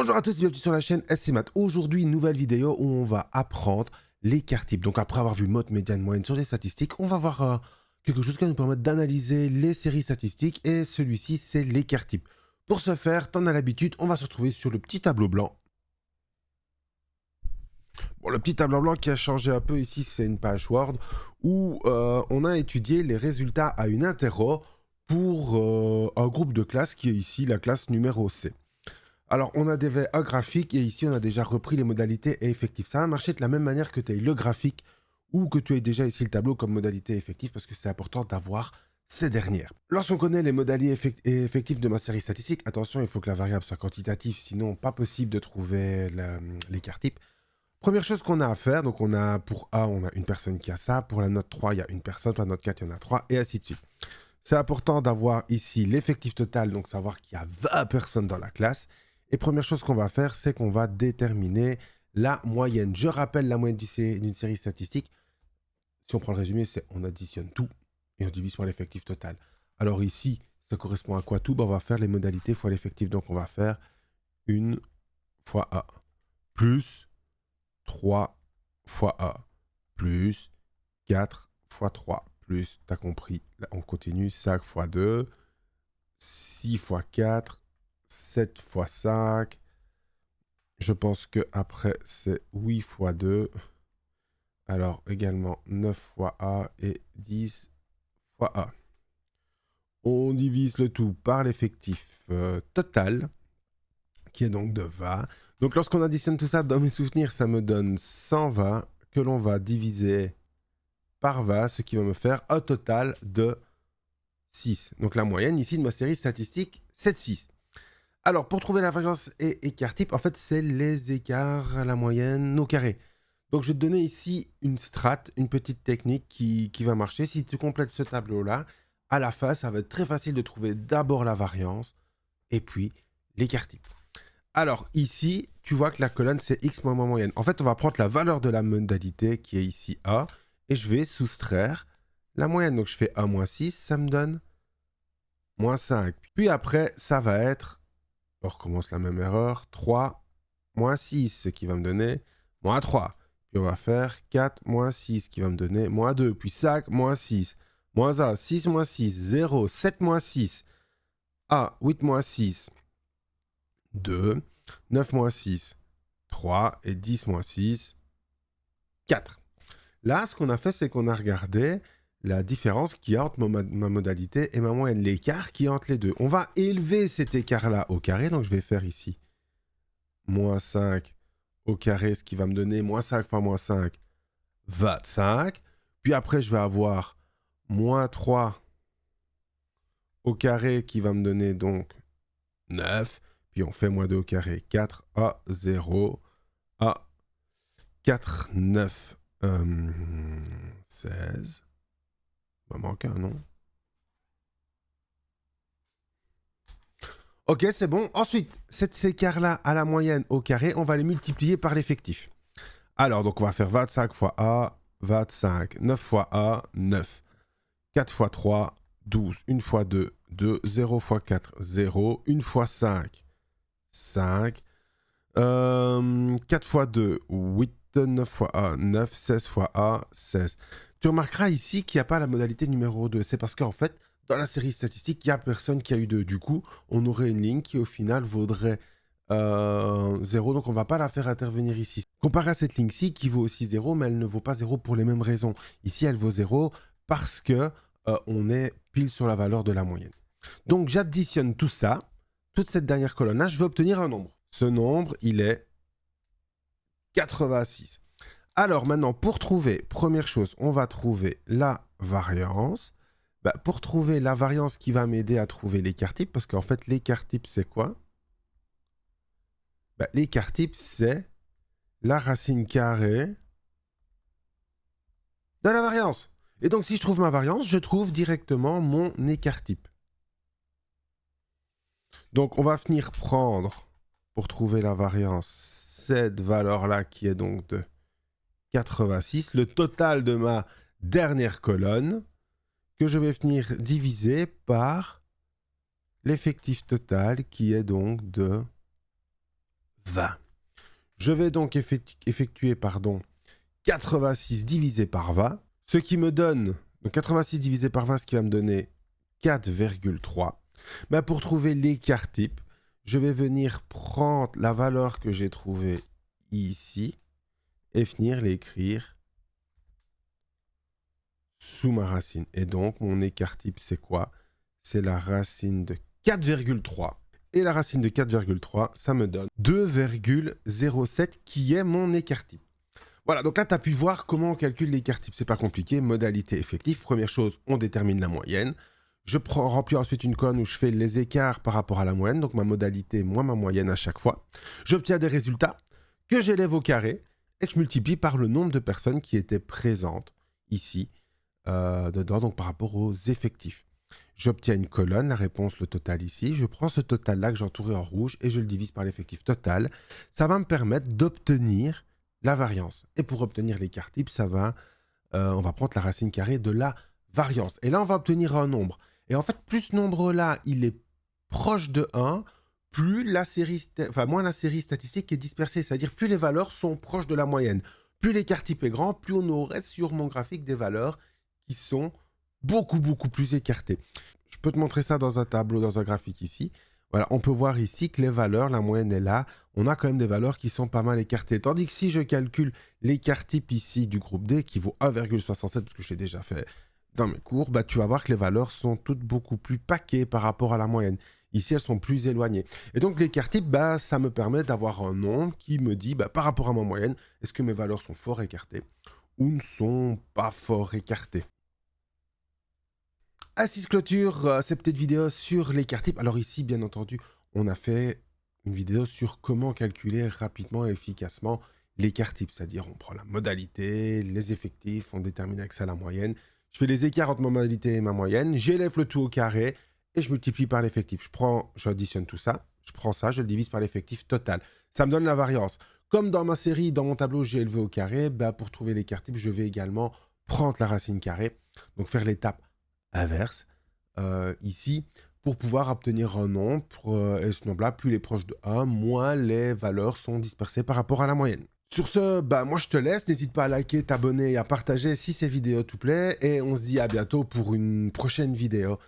Bonjour à tous et bienvenue sur la chaîne SC Math. Aujourd'hui, une nouvelle vidéo où on va apprendre l'écart type. Donc après avoir vu mode, médiane, moyenne sur les statistiques, on va voir quelque chose qui va nous permettre d'analyser les séries statistiques et celui-ci, c'est l'écart type. Pour ce faire, t'en as l'habitude, on va se retrouver sur le petit tableau blanc. Bon, le petit tableau blanc qui a changé un peu ici, c'est une page Word où on a étudié les résultats à une interro pour un groupe de classe qui est ici la classe numéro C. Alors, on a un graphique et ici, on a déjà repris les modalités et effectifs. Ça va marcher de la même manière que tu aies le graphique ou que tu aies déjà ici le tableau comme modalité effective parce que c'est important d'avoir ces dernières. Lorsqu'on connaît les modalités et effectifs de ma série statistique, attention, il faut que la variable soit quantitative, sinon pas possible de trouver l'écart type. Première chose qu'on a à faire, donc on a pour A, on a une personne qui a ça, pour la note 3, il y a une personne, pour la note 4, il y en a 3, et ainsi de suite. C'est important d'avoir ici l'effectif total, donc savoir qu'il y a 20 personnes dans la classe. Et première chose qu'on va faire, c'est qu'on va déterminer la moyenne. Je rappelle la moyenne d'une série statistique. Si on prend le résumé, c'est on additionne tout et on divise par l'effectif total. Alors ici, ça correspond à quoi tout? On va faire les modalités fois l'effectif. Donc on va faire 1 fois A plus 3 fois A plus 4 fois 3 plus, t'as compris, là on continue, 5 fois 2, 6 fois 4, 7 fois 5, je pense que après c'est 8 fois 2, alors également 9 fois A et 10 fois A. On divise le tout par l'effectif total, qui est donc de 20. Donc lorsqu'on additionne tout ça, dans mes souvenirs, ça me donne 120 que l'on va diviser par 20, ce qui va me faire un total de 6. Donc la moyenne ici de ma série statistique, c'est 6. Alors pour trouver la variance et écart type, en fait c'est les écarts, la moyenne au carré. Donc je vais te donner ici une strat, une petite technique qui va marcher. Si tu complètes ce tableau-là, à la fin, ça va être très facile de trouver d'abord la variance et puis l'écart type. Alors ici, tu vois que la colonne c'est x moins moyenne. En fait, on va prendre la valeur de la modalité qui est ici A et je vais soustraire la moyenne. Donc je fais A moins 6, ça me donne moins 5. Puis après, ça va être, on recommence la même erreur, 3 moins 6, ce qui va me donner moins 3. Puis on va faire 4 moins 6, qui va me donner moins 2. Puis 5 moins 6, moins 1, 6 moins 6, 0, 7 moins 6, A, 8 moins 6, 2, 9 moins 6, 3, et 10 moins 6, 4. Là, ce qu'on a fait, c'est qu'on a regardé la différence qu'il y a entre ma modalité et ma moyenne, l'écart qui est entre les deux. On va élever cet écart-là au carré, donc je vais faire ici moins 5 au carré, ce qui va me donner moins 5 fois moins 5, 25. Puis après, je vais avoir moins 3 au carré qui va me donner donc 9. Puis on fait moins 2 au carré, 4 à 0 à 4, 9, 16. Il m'en manque un, non? Ok, c'est bon. Ensuite, cet écart-là à la moyenne au carré, on va les multiplier par l'effectif. Alors, donc on va faire 25 fois A, 25, 9 fois A, 9. 4 fois 3, 12. 1 fois 2, 2. 0 fois 4, 0. 1 fois 5, 5. 4 fois 2, 8. 9 fois A, 9. 16 fois A, 16. Tu remarqueras ici qu'il n'y a pas la modalité numéro 2. C'est parce qu'en fait, dans la série statistique, il n'y a personne qui a eu 2. Du coup, on aurait une ligne qui, au final, vaudrait 0. Donc, on ne va pas la faire intervenir ici. Comparé à cette ligne-ci, qui vaut aussi 0, mais elle ne vaut pas 0 pour les mêmes raisons. Ici, elle vaut 0 parce que on est pile sur la valeur de la moyenne. Donc, j'additionne tout ça, toute cette dernière colonne-là, je vais obtenir un nombre. Ce nombre, il est 86. Alors maintenant, pour trouver, première chose, on va trouver la variance. Bah, pour trouver la variance qui va m'aider à trouver l'écart type, parce qu'en fait, l'écart type, c'est quoi? Bah, l'écart type, c'est la racine carrée de la variance. Et donc, si je trouve ma variance, je trouve directement mon écart type. Donc, on va venir prendre, pour trouver la variance, cette valeur-là qui est donc de 86, le total de ma dernière colonne, que je vais venir diviser par l'effectif total qui est donc de 20. Je vais donc effectuer 86 divisé par 20, ce qui me donne, donc 86 divisé par 20, ce qui va me donner 4,3. Ben pour trouver l'écart type, je vais venir prendre la valeur que j'ai trouvée ici et venir l'écrire sous ma racine. Et donc, mon écart type, c'est quoi? C'est la racine de 4,3. Et la racine de 4,3, ça me donne 2,07 qui est mon écart type. Voilà, donc là, tu as pu voir comment on calcule l'écart type. C'est pas compliqué. Modalité effective. Première chose, on détermine la moyenne. Je remplis ensuite une colonne où je fais les écarts par rapport à la moyenne. Donc ma modalité moins ma moyenne à chaque fois. J'obtiens des résultats que j'élève au carré et que je multiplie par le nombre de personnes qui étaient présentes ici, dedans, donc par rapport aux effectifs. J'obtiens une colonne, la réponse, le total ici. Je prends ce total-là que j'ai entouré en rouge et je le divise par l'effectif total. Ça va me permettre d'obtenir la variance. Et pour obtenir l'écart type, on va prendre la racine carrée de la variance. Et là, on va obtenir un nombre. Et en fait, plus ce nombre-là, il est proche de 1, moins la série statistique est dispersée. C'est-à-dire, plus les valeurs sont proches de la moyenne. Plus l'écart type est grand, plus on aurait sur mon graphique des valeurs qui sont beaucoup plus écartées. Je peux te montrer ça dans un tableau, dans un graphique ici. Voilà, on peut voir ici que les valeurs, la moyenne est là. On a quand même des valeurs qui sont pas mal écartées. Tandis que si je calcule l'écart type ici du groupe D, qui vaut 1,67, parce que je l'ai déjà fait dans mes cours, tu vas voir que les valeurs sont toutes beaucoup plus paquées par rapport à la moyenne. Ici, elles sont plus éloignées. Et donc, l'écart type, ça me permet d'avoir un nombre qui me dit, par rapport à ma moyenne, est-ce que mes valeurs sont fort écartées ou ne sont pas fort écartées. Ainsi se clôture cette petite vidéo sur l'écart type. Alors ici, bien entendu, on a fait une vidéo sur comment calculer rapidement et efficacement l'écart type. C'est-à-dire, on prend la modalité, les effectifs, on détermine avec ça la moyenne. Je fais les écarts entre ma modalité et ma moyenne, j'élève le tout au carré et je multiplie par l'effectif. J'additionne tout ça, je prends ça, je le divise par l'effectif total. Ça me donne la variance. Comme dans ma série, dans mon tableau, j'ai élevé au carré, pour trouver l'écart type, je vais également prendre la racine carrée, donc faire l'étape inverse ici, pour pouvoir obtenir un nombre, et ce nombre-là, plus il est proche de 1, moins les valeurs sont dispersées par rapport à la moyenne. Sur ce, moi je te laisse, n'hésite pas à liker, t'abonner et à partager si ces vidéos te plaît, et on se dit à bientôt pour une prochaine vidéo.